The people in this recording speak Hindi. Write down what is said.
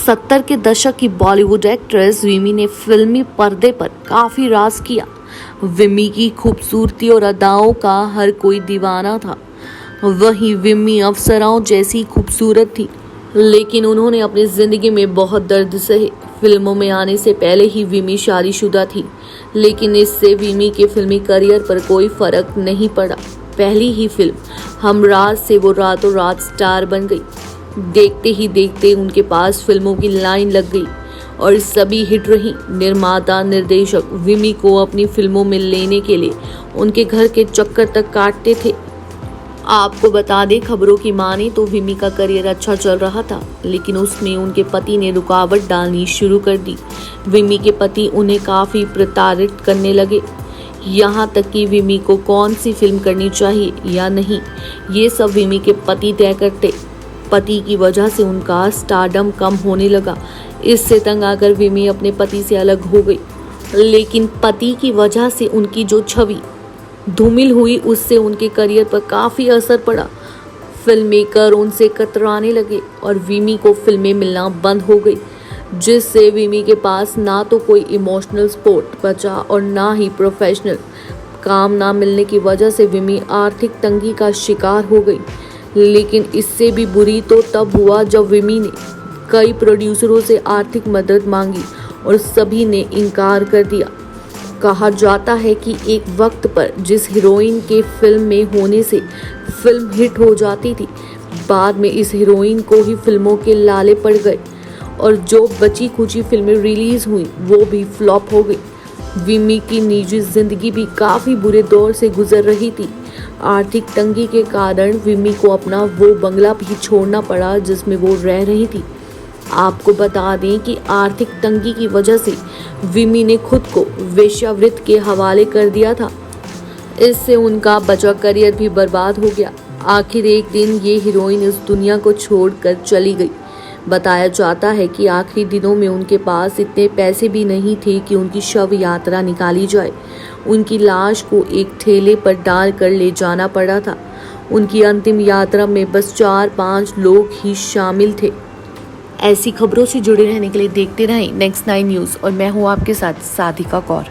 70 के दशक की बॉलीवुड एक्ट्रेस विमी ने फिल्मी पर्दे पर काफी राज किया। विमी की खूबसूरती और अदाओं का हर कोई दीवाना था। वहीं विमी अप्सराओं जैसी खूबसूरत थी, लेकिन उन्होंने अपनी जिंदगी में बहुत दर्द सहे। फिल्मों में आने से पहले ही विमी शादीशुदा थी, लेकिन इससे विमी के फिल्मी करियर पर कोई फर्क नहीं पड़ा। पहली ही फिल्म हमराज से वो रातों रात स्टार बन गई। देखते ही देखते उनके पास फिल्मों की लाइन लग गई और सभी हिट रही। निर्माता निर्देशक विमी को अपनी फिल्मों में लेने के लिए उनके घर के चक्कर तक काटते थे। आपको बता दें, खबरों की माने तो विमी का करियर अच्छा चल रहा था, लेकिन उसमें उनके पति ने रुकावट डालनी शुरू कर दी। विमी के पति उन्हें काफी प्रताड़ित करने लगे, यहाँ तक कि विमी को कौन सी फिल्म करनी चाहिए या नहीं, ये सब विमी के पति तय करते। पति की वजह से उनका स्टारडम कम होने लगा। इससे तंग आकर विमी अपने पति से अलग हो गई, लेकिन पति की वजह से उनकी जो छवि धूमिल हुई, उससे उनके करियर पर काफ़ी असर पड़ा। फिल्म मेकर उनसे कतराने लगे और विमी को फिल्में मिलना बंद हो गई, जिससे विमी के पास ना तो कोई इमोशनल सपोर्ट बचा और ना ही प्रोफेशनल। काम ना मिलने की वजह से विमी आर्थिक तंगी का शिकार हो गई। लेकिन इससे भी बुरी तो तब हुआ जब विमी ने कई प्रोड्यूसरों से आर्थिक मदद मांगी और सभी ने इनकार कर दिया। कहा जाता है कि एक वक्त पर जिस हीरोइन के फिल्म में होने से फिल्म हिट हो जाती थी, बाद में इस हीरोइन को ही फिल्मों के लाले पड़ गए और जो बची खुची फिल्में रिलीज हुई वो भी फ्लॉप हो गई। विमी की निजी जिंदगी भी काफ़ी बुरे दौर से गुजर रही थी। आर्थिक तंगी के कारण विमी को अपना वो बंगला भी छोड़ना पड़ा जिसमें वो रह रही थी। आपको बता दें कि आर्थिक तंगी की वजह से विमी ने खुद को वेश्यावृत्ति के हवाले कर दिया था। इससे उनका बचा करियर भी बर्बाद हो गया। आखिर एक दिन ये हीरोइन इस दुनिया को छोड़कर चली गई। बताया जाता है कि आखिरी दिनों में उनके पास इतने पैसे भी नहीं थे कि उनकी शव यात्रा निकाली जाए। उनकी लाश को एक ठेले पर डालकर ले जाना पड़ा था। उनकी अंतिम यात्रा में बस 4-5 लोग ही शामिल थे। ऐसी खबरों से जुड़े रहने के लिए देखते रहें नेक्स्ट 9 न्यूज़ और मैं हूँ आपके साथ साधिका कौर।